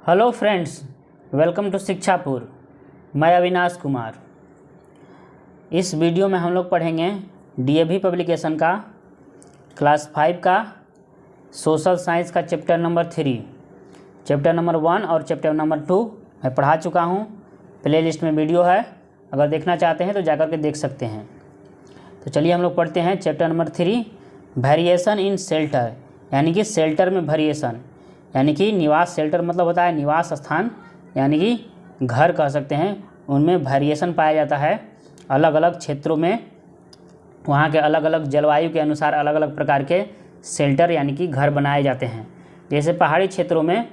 Hello friends, welcome to Shikshapur. मैं अविनाश कुमार। इस video में हम लोग पढ़ेंगे डीएवी पब्लिकेशन का क्लास 5 का सोशल साइंस का चैप्टर नंबर 3, चैप्टर नंबर 1 और चैप्टर नंबर 2 मैं पढ़ा चुका हूँ। प्ले लिस्ट में वीडियो है, अगर देखना चाहते हैं तो जाकर के देख सकते हैं। तो चलिए हम लोग पढ़ते हैं chapter number 3, variation in shelter, यानी कि शेल्टर में वेरिएशन, यानी कि निवास। शेल्टर मतलब होता है निवास स्थान, यानी कि घर कह सकते हैं। उनमें वेरिएशन पाया जाता है अलग अलग क्षेत्रों में, वहाँ के अलग अलग जलवायु के अनुसार अलग अलग प्रकार के शेल्टर यानी कि घर बनाए जाते हैं। जैसे पहाड़ी क्षेत्रों में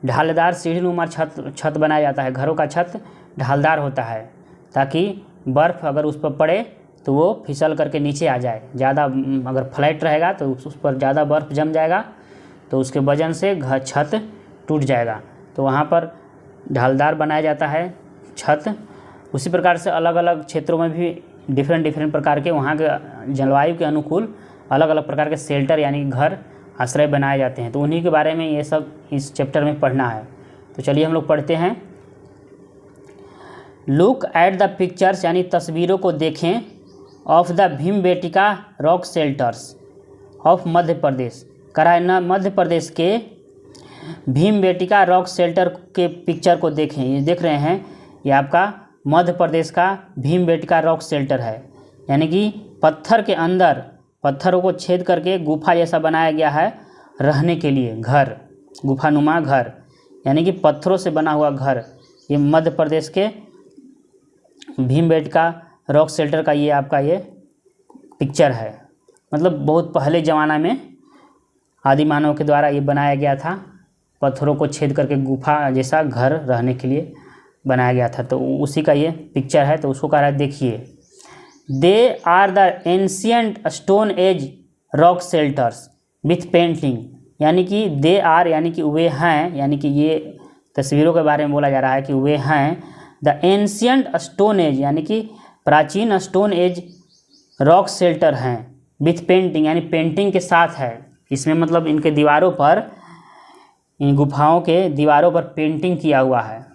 ढालदार सीढ़ीनुमा छत बनाया जाता है। घरों का छत ढालदार होता है ताकि बर्फ़ अगर उस पर पड़े तो वो फिसल करके नीचे आ जाए। ज़्यादा अगर फ्लैट रहेगा तो उस पर ज़्यादा बर्फ़ जम जाएगा तो उसके वजन से घर छत टूट जाएगा। तो वहाँ पर ढालदार बनाया जाता है छत। उसी प्रकार से अलग अलग क्षेत्रों में भी डिफरेंट प्रकार के वहाँ के जलवायु के अनुकूल अलग अलग प्रकार के शेल्टर यानी कि घर आश्रय बनाए जाते हैं। तो उन्हीं के बारे में ये सब इस चैप्टर में पढ़ना है। तो चलिए हम लोग पढ़ते हैं। लुक एट द पिक्चर्स, यानी तस्वीरों को देखें, of the Bhimbetka rock shelters of Madhya Pradesh. करायना मध्य प्रदेश के भीमबेटका रॉक शेल्टर के पिक्चर को देखें। ये देख रहे हैं, ये आपका मध्य प्रदेश का भीमबेटका रॉक शेल्टर है, यानी कि पत्थर के अंदर पत्थरों को छेद करके गुफा जैसा बनाया गया है रहने के लिए घर, गुफानुमा घर, यानी कि पत्थरों से बना हुआ घर। ये मध्य प्रदेश के भीमबेटका रॉक शेल्टर का ये आपका ये पिक्चर है। मतलब बहुत पहले ज़माना में आदि मानव के द्वारा ये बनाया गया था। पत्थरों को छेद करके गुफा जैसा घर रहने के लिए बनाया गया था। तो उसी का ये पिक्चर है। तो उसको कह रहा है देखिए, they are the ancient stone age rock shelters with painting, यानी कि दे आर यानी कि वे हैं, यानी कि ये तस्वीरों के बारे में बोला जा रहा है कि वे हैं द एंशियंट स्टोन एज, यानी कि प्राचीन स्टोन एज रॉक शेल्टर हैं विथ पेंटिंग, यानी पेंटिंग के साथ है। इसमें मतलब इनके दीवारों पर, इन गुफाओं के दीवारों पर पेंटिंग किया हुआ है।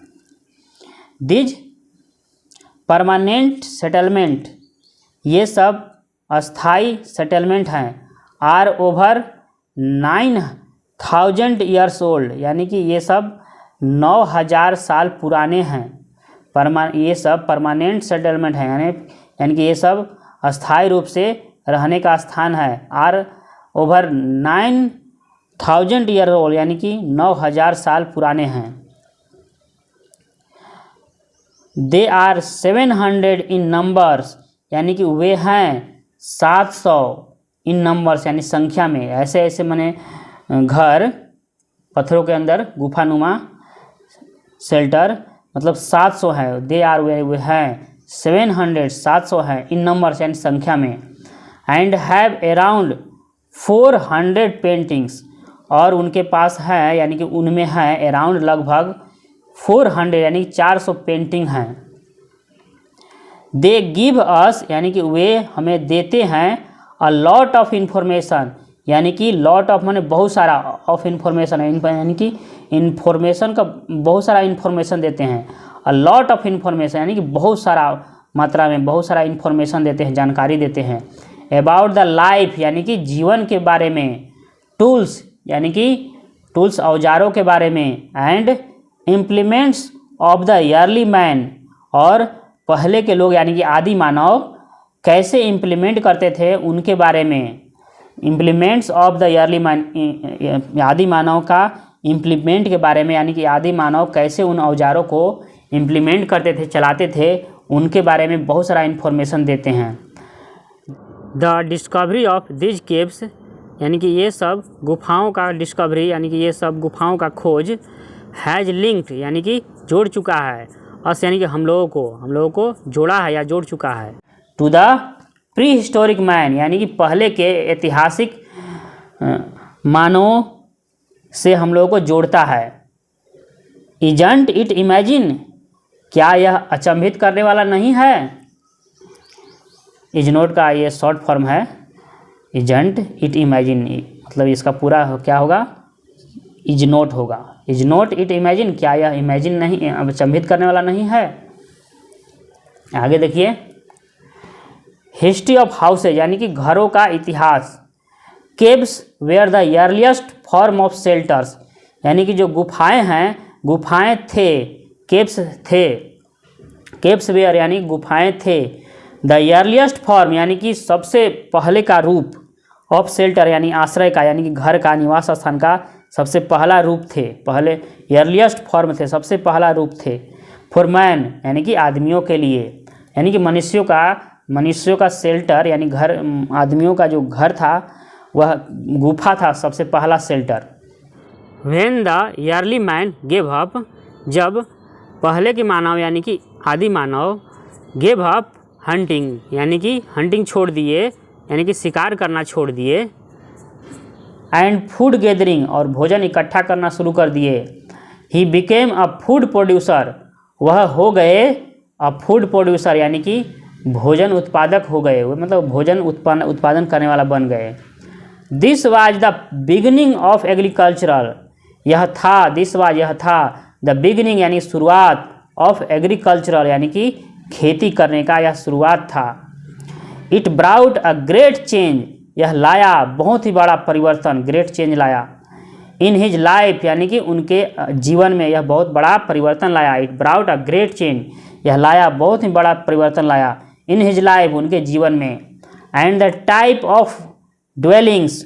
दिज परमानेंट सेटलमेंट, ये सब अस्थाई सेटलमेंट हैं, आर ओवर 9000 ईयर्स ओल्ड, यानी कि ये सब 9000 साल पुराने हैं। ये सब परमानेंट सेटलमेंट हैं, यानी कि ये सब अस्थाई रूप से रहने का स्थान है। आर ओवर 9000 ईयर ओल्ड, यानी कि 9000 साल पुराने हैं। दे आर 700 इन नंबर्स, यानी कि वे हैं 700 इन नंबर्स, यानी संख्या में। ऐसे ऐसे माने घर पत्थरों के अंदर गुफानुमा शेल्टर मतलब 700 है। दे आर वे हैं 700 है इन नंबर्स, यानी संख्या में। एंड हैव अराउंड 400 पेंटिंग्स, और उनके पास है यानी कि उनमें है अराउंड लगभग 400 यानी कि 400 पेंटिंग हैं। दे गिव अस, यानी कि वे हमें देते हैं अ लॉट ऑफ इन्फॉर्मेशन, यानी कि लॉट ऑफ माने बहुत सारा, ऑफ इन्फॉर्मेशन है, यानी कि इन्फॉर्मेशन का बहुत सारा इन्फॉर्मेशन देते हैं। अ लॉट ऑफ इन्फॉर्मेशन यानी कि बहुत सारा मात्रा में बहुत सारा इन्फॉर्मेशन देते हैं, जानकारी देते हैं। अबाउट द लाइफ, यानी कि जीवन के बारे में। टूल्स, यानी कि टूल्स औजारों के बारे में। And implements of the early man, और पहले के लोग यानी कि आदि मानव कैसे इम्प्लीमेंट करते थे उनके बारे में। Implements of the early man, आदि मानव का इम्प्लीमेंट के बारे में, यानी कि आदि मानव कैसे उन औजारों को इम्प्लीमेंट करते थे, चलाते थे, उनके बारे में बहुत सारा इन्फॉर्मेशन देते हैं। The discovery of these caves, यानी कि ये सब गुफाओं का डिस्कवरी, यानी कि ये सब गुफाओं का खोज, हैज़ लिंक्ड, यानी कि जोड़ चुका है, अस यानी कि हम लोगों को जोड़ा है या जोड़ चुका है, to the prehistoric man, यानी कि पहले के ऐतिहासिक मानवों से हम लोगों को जोड़ता है। इजंट इट इमेजिन, क्या यह अचंभित करने वाला नहीं है। इज नोट का ये शॉर्ट फॉर्म है, इजंट इट इमेजिन, मतलब इसका पूरा क्या होगा, इज नोट होगा। इज नोट इट इमेजिन, क्या यह इमेजिन नहीं, अचंभित करने वाला नहीं है। आगे देखिए, हिस्ट्री ऑफ हाउसेज यानी कि घरों का इतिहास। Caves were the earliest form of shelters, यानी कि जो गुफाएं हैं, गुफाएं थे, केव्स थे, केव्स वेयर यानी गुफाएं थे। द अर्लीस्ट फॉर्म यानी कि सबसे पहले का रूप, ऑफ शेल्टर यानी आश्रय का, यानी कि घर का, निवास स्थान का सबसे पहला रूप थे, पहले अर्लीस्ट फॉर्म थे, सबसे पहला रूप थे। फॉर मैन यानी कि आदमियों के लिए, यानी कि मनुष्यों का शेल्टर यानी घर, आदमियों का जो घर था वह गुफा था, सबसे पहला shelter. When the early man gave up, जब पहले के मानव यानी कि आदि मानव गेव अप हंटिंग यानी कि हंटिंग छोड़ दिए, यानी कि शिकार करना छोड़ दिए। एंड फूड गैदरिंग और भोजन इकट्ठा करना शुरू कर दिए। He became a food producer, वह हो गए अ फूड प्रोड्यूसर यानी कि भोजन उत्पादक हो गए, वो मतलब भोजन उत्पादन करने वाला बन गए। This was the beginning of agricultural, यह था, दिस वाज यह था, द बिगिनिंग यानी शुरुआत, ऑफ एग्रीकल्चरल यानी कि खेती करने का यह शुरुआत था। It brought a great change, यह लाया बहुत ही बड़ा परिवर्तन, ग्रेट चेंज लाया। इन हिज लाइफ यानी कि उनके जीवन में यह बहुत बड़ा परिवर्तन लाया। It brought a great change, यह लाया बहुत ही बड़ा परिवर्तन लाया। इन हिज लाइफ उनके जीवन में। And the type of dwellings,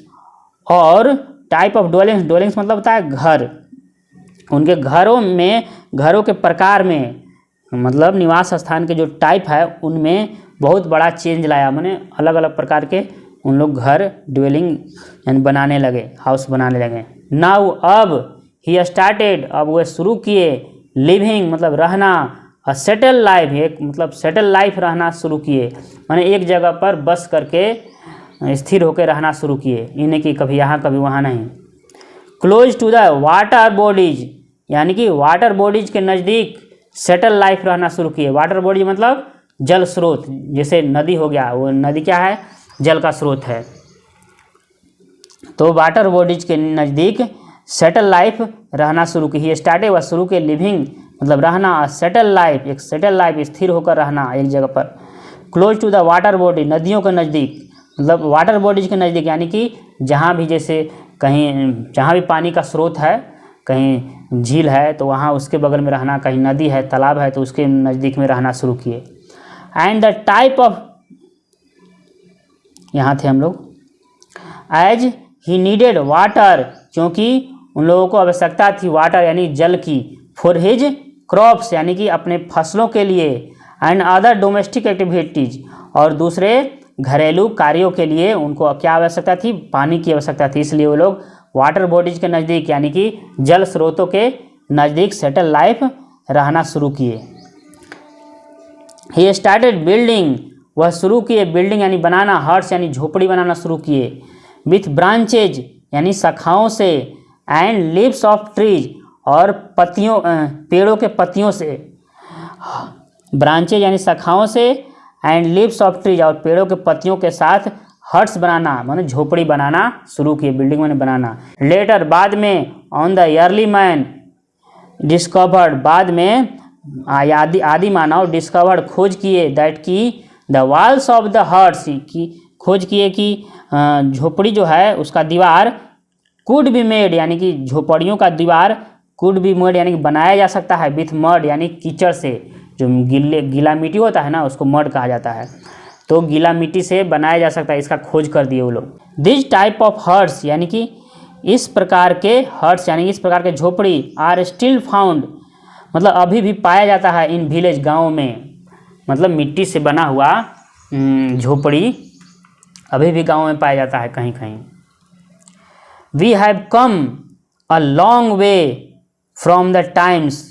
और टाइप ऑफ ड्वेलिंग्स, ड्वेलिंग्स मतलब होता है घर, उनके घरों में, घरों के प्रकार में, मतलब निवास स्थान के जो टाइप है उनमें बहुत बड़ा चेंज लाया, माने अलग अलग प्रकार के उन लोग घर, ड्वेलिंग यानी बनाने लगे, हाउस बनाने लगे। नाउ अब ही स्टार्टेड, अब वह शुरू किए, लिविंग मतलब रहना, अ सेटल लाइफ, एक मतलब सेटल लाइफ रहना शुरू किए, माने एक जगह पर बस करके स्थिर होकर रहना शुरू किए, इन्हें कि कभी यहाँ कभी वहाँ नहीं। Close to the water bodies यानी कि वाटर बॉडीज के नज़दीक सेटल लाइफ रहना शुरू किए। वाटर बॉडी मतलब जल स्रोत, जैसे नदी हो गया, वो नदी क्या है, जल का स्रोत है। तो वाटर बॉडीज के नज़दीक सेटल लाइफ रहना शुरू की। ही स्टार्टेड, वह शुरू के, लिविंग मतलब रहना, सेटल लाइफ एक सेटल लाइफ स्थिर होकर रहना एक जगह पर। Close to the water body नदियों के नज़दीक, मतलब वाटर बॉडीज के नज़दीक यानी कि जहाँ भी, जैसे कहीं जहाँ भी पानी का स्रोत है, कहीं झील है तो वहाँ उसके बगल में रहना, कहीं नदी है, तालाब है तो उसके नज़दीक में रहना शुरू किए। एंड द टाइप ऑफ, यहाँ थे हम लोग। एज ही नीडेड वाटर, क्योंकि उन लोगों को आवश्यकता थी वाटर यानी जल की। फॉर हिज क्रॉप्स यानी कि अपने फसलों के लिए। एंड अदर डोमेस्टिक एक्टिविटीज, और दूसरे घरेलू कार्यों के लिए उनको क्या आवश्यकता थी, पानी की आवश्यकता थी, इसलिए वो लोग वाटर बॉडीज के नज़दीक यानी कि जल स्रोतों के नज़दीक सेटल लाइफ रहना शुरू किए। ही स्टार्टेड बिल्डिंग, वह शुरू किए बिल्डिंग यानी बनाना, हट्स यानी झोपड़ी बनाना शुरू किए। विथ ब्रांचेज यानी शाखाओं से, एंड लीव्स ऑफ ट्रीज और पत्तियों, पेड़ों के पत्तियों से। ब्रांचेज यानी शाखाओं से, एंड लीव्स ऑफ ट्रीज और पेड़ों के पत्तियों के साथ हट्स बनाना माने झोपड़ी बनाना शुरू किए, बिल्डिंग माने बनाना। लेटर बाद में, on the early man discovered, बाद में आदि मानव डिस्कवर्ड खोज किए, दैट की the walls of the huts की खोज किए कि झोपड़ी जो है उसका दीवार कुड बी मेड यानी कि झोपड़ियों का दीवार कुड बी मेड यानी कि बनाया जा सकता है। विथ मड यानी कीचड़ से, जो गीला मिट्टी होता है ना उसको मड कहा जाता है, तो गीला मिट्टी से बनाया जा सकता है, इसका खोज कर दिए वो लोग। दिस टाइप ऑफ हट्स यानी कि इस प्रकार के हट्स यानी इस प्रकार के झोपड़ी आर स्टिल फाउंड मतलब अभी भी पाया जाता है इन विलेज, गाँव में, मतलब मिट्टी से बना हुआ झोपड़ी अभी भी गाँव में पाया जाता है कहीं कहीं। We have come a long way from the times,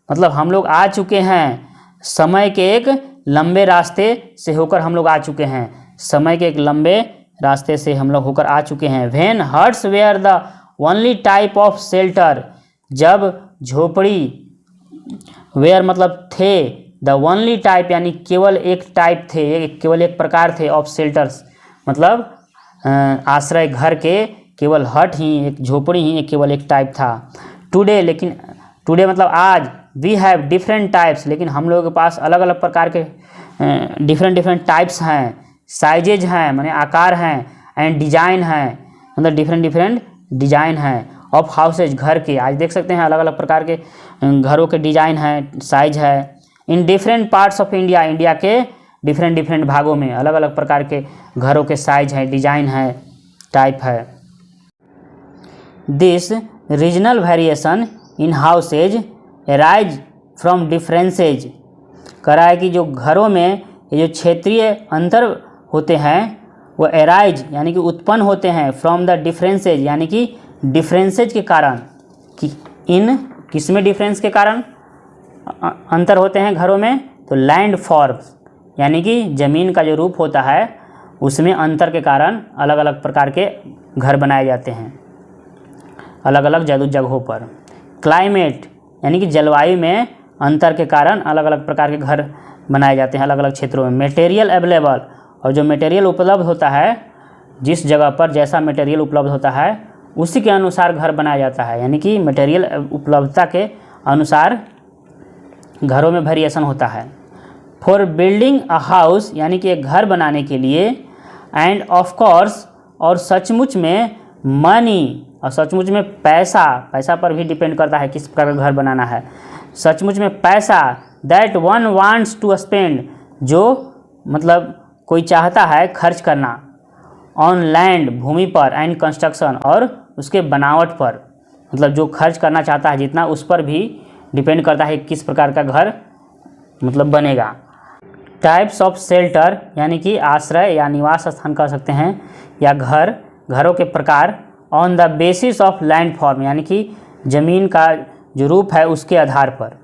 मतलब हम लोग आ चुके हैं समय के एक लंबे रास्ते से होकर हम लोग आ चुके हैं, समय के एक लंबे रास्ते से हम लोग होकर आ चुके हैं। When huts were the only type of shelter, जब झोपड़ी, वेयर मतलब थे, द ओनली टाइप यानी केवल एक टाइप थे, केवल एक प्रकार थे, ऑफ शेल्टर्स मतलब आश्रय घर के केवल हट ही, एक झोपड़ी ही एक केवल एक टाइप था। टुडे, लेकिन टुडे मतलब आज, वी हैव डिफरेंट टाइप्स, लेकिन हम लोगों के पास अलग अलग प्रकार के डिफरेंट टाइप्स हैं, साइजेज हैं माने आकार हैं, एंड डिजाइन हैं मतलब डिफरेंट डिजाइन हैं, ऑफ हाउसेज घर के। आज देख सकते हैं अलग अलग प्रकार के घरों के डिजाइन हैं, साइज है। In different parts of India, India के डिफरेंट भागों में अलग अलग प्रकार के घरों के साइज है, डिजाइन है, टाइप है। This regional variation in houses arise from differences, कह रहा है कि जो घरों में ये जो क्षेत्रीय अंतर होते हैं वो अराइज यानी कि उत्पन्न होते हैं फ्रॉम द डिफरेंसेज यानी कि डिफरेंसेज के कारण, कि इन किसमें डिफरेंस के कारण अंतर होते हैं घरों में, तो लैंड फॉर्म्स यानी कि ज़मीन का जो रूप होता है उसमें अंतर के कारण अलग अलग प्रकार के घर बनाए जाते हैं अलग अलग जगहों पर। क्लाइमेट यानी कि जलवायु में अंतर के कारण अलग अलग प्रकार के घर बनाए जाते हैं अलग अलग क्षेत्रों में। मटेरियल अवेलेबल, और जो मटेरियल उपलब्ध होता है, जिस जगह पर जैसा मटेरियल उपलब्ध होता है उसी के अनुसार घर बनाया जाता है, यानी कि मटेरियल उपलब्धता के अनुसार घरों में वेरिएशन होता है। फॉर बिल्डिंग अ हाउस यानी कि एक घर बनाने के लिए, एंड ऑफ कोर्स और सचमुच में मनी, और सचमुच में पैसा पर भी डिपेंड करता है किस प्रकार का घर बनाना है। सचमुच में पैसा, that one wants to spend, जो मतलब कोई चाहता है खर्च करना, ऑन लैंड भूमि पर, एंड कंस्ट्रक्शन और उसके बनावट पर, मतलब जो खर्च करना चाहता है जितना उस पर भी डिपेंड करता है किस प्रकार का घर मतलब बनेगा। टाइप्स ऑफ शेल्टर यानी कि आश्रय या निवास स्थान कह सकते हैं, या घरों के प्रकार, on the basis of land form यानी कि ज़मीन का जो रूप है उसके आधार पर।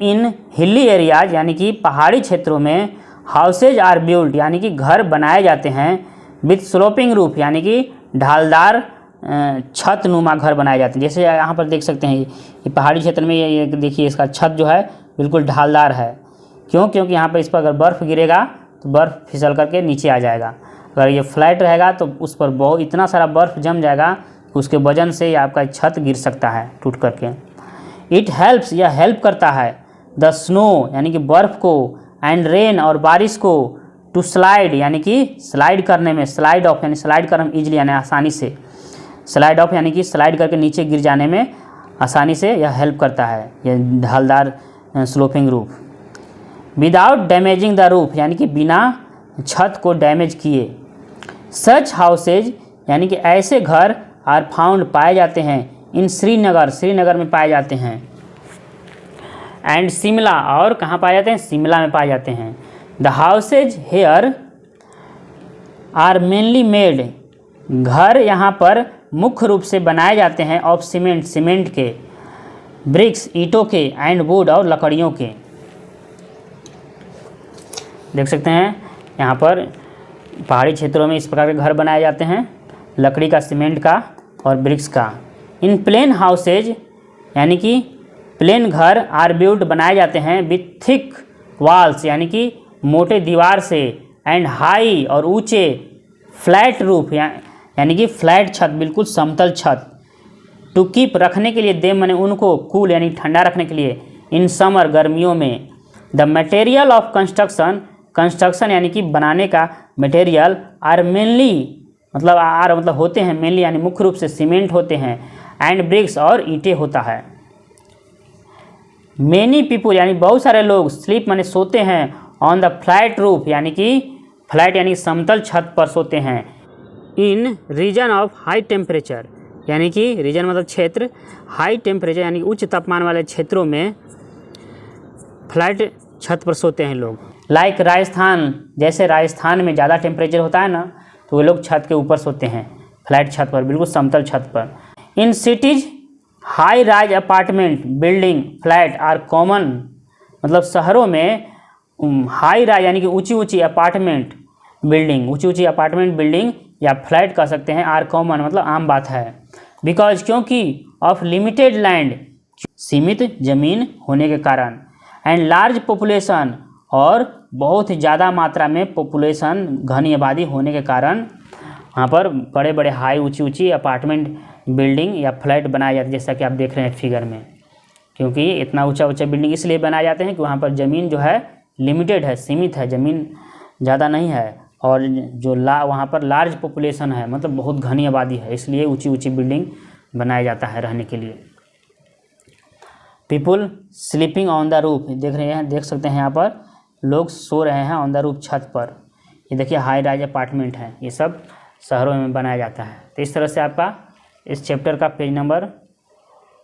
इन हिली एरियाज यानी कि पहाड़ी क्षेत्रों में, हाउसेज आर बिल्ट यानी कि घर बनाए जाते हैं, विथ स्लोपिंग रूफ यानी कि ढालदार छत नुमा घर बनाए जाते हैं। जैसे यहाँ पर देख सकते हैं ये पहाड़ी क्षेत्र में ये देखिए इसका छत जो है बिल्कुल ढालदार है। क्यों? क्योंकि यहाँ पर इस पर अगर बर्फ़ गिरेगा तो बर्फ़ फिसल करके नीचे आ जाएगा। अगर ये फ्लैट रहेगा तो उस पर बहुत इतना सारा बर्फ़ जम जाएगा कि उसके वजन से आपका छत गिर सकता है टूट करके। इट हेल्प्स, यह हेल्प करता है, द स्नो यानी कि बर्फ़ को, एंड रेन और बारिश को, टू स्लाइड यानी कि स्लाइड करने में, स्लाइड ऑफ यानी स्लाइड कर हम ईजिली यानी आसानी से, स्लाइड ऑफ यानी कि स्लाइड करके नीचे गिर जाने में आसानी से यह हेल्प करता है यह ढालदार sloping roof. Without damaging the roof यानी कि बिना छत को डैमेज किए। सच हाउसेज यानी कि ऐसे घर आर फाउंड पाए जाते हैं इन श्रीनगर में पाए जाते हैं, एंड शिमला और कहाँ पाए जाते हैं, शिमला में पाए जाते हैं। The houses here are mainly made, घर यहाँ पर मुख्य रूप से बनाए जाते हैं ऑफ सीमेंट के, ब्रिक्स ईंटों के, एंड वुड और लकड़ियों के। देख सकते हैं यहाँ पर पहाड़ी क्षेत्रों में इस प्रकार के घर बनाए जाते हैं, लकड़ी का, सीमेंट का और ब्रिक्स का। इन प्लेन हाउसेज यानी कि प्लेन घर आर बिल्ट बनाए जाते हैं विथ थिक वॉल्स यानी कि मोटे दीवार से, एंड हाई और ऊंचे, फ्लैट रूफ यानी कि फ्लैट छत, बिल्कुल समतल छत। टू कीप रखने के लिए, दे मैंने उनको, कूल यानी ठंडा रखने के लिए, इन समर गर्मियों में। द मटेरियल ऑफ कंस्ट्रक्शन यानी कि बनाने का मटेरियल आर मेनली मतलब होते हैं मेनली यानी मुख्य रूप से सीमेंट होते हैं, एंड ब्रिक्स और ईंटें होता है। मेनी पीपुल यानी बहुत सारे लोग, स्लीप माने सोते हैं, ऑन द फ्लैट रूफ यानी कि फ्लैट यानी समतल छत पर सोते हैं। इन रीजन ऑफ हाई टेम्परेचर यानी कि रीजन मतलब क्षेत्र, हाई टेम्परेचर यानी उच्च तापमान वाले क्षेत्रों में फ्लैट छत पर सोते हैं लोग। लाइक राजस्थान, जैसे राजस्थान में ज़्यादा टेम्परेचर होता है ना तो वो लोग छत के ऊपर सोते हैं, फ्लैट छत पर, बिल्कुल समतल छत पर। In cities high rise apartment building flat are common, मतलब शहरों में हाई राइज यानी कि ऊंची अपार्टमेंट बिल्डिंग या फ्लैट कह सकते हैं, आर कॉमन मतलब आम बात है। बिकॉज क्योंकि ऑफ लिमिटेड लैंड, सीमित जमीन होने के कारण, एंड लार्ज पॉपुलेशन और बहुत ही ज़्यादा मात्रा में पॉपुलेशन घनी आबादी होने के कारण, वहाँ पर बड़े बड़े हाई ऊंची ऊंची अपार्टमेंट बिल्डिंग या फ्लैट बनाए जाते हैं, जैसा कि आप देख रहे हैं फिगर में। क्योंकि इतना ऊंचा ऊंचा बिल्डिंग इसलिए बनाए जाते हैं कि वहाँ पर ज़मीन जो है लिमिटेड है, सीमित है, ज़मीन ज़्यादा नहीं है, और जो वहाँ पर लार्ज पॉपुलेशन है, मतलब बहुत घनी आबादी है, इसलिए ऊंची ऊंची बिल्डिंग बनाया जाता है रहने के लिए। People sleeping on the roof, देख रहे हैं, देख सकते हैं यहाँ पर लोग सो रहे हैं ऑन द रूफ, छत पर। ये देखिए हाई राइज अपार्टमेंट है, ये सब शहरों में बनाया जाता है। तो इस तरह से आपका इस चैप्टर का पेज नंबर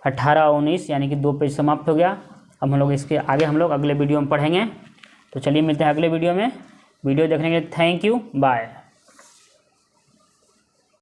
18 और 19 यानी कि 2 पेज समाप्त हो गया। अब हम लोग इसके आगे हम लोग अगले वीडियो में पढ़ेंगे। तो चलिए मिलते हैं अगले वीडियो में। वीडियो देखने के लिए थैंक यू, बाय।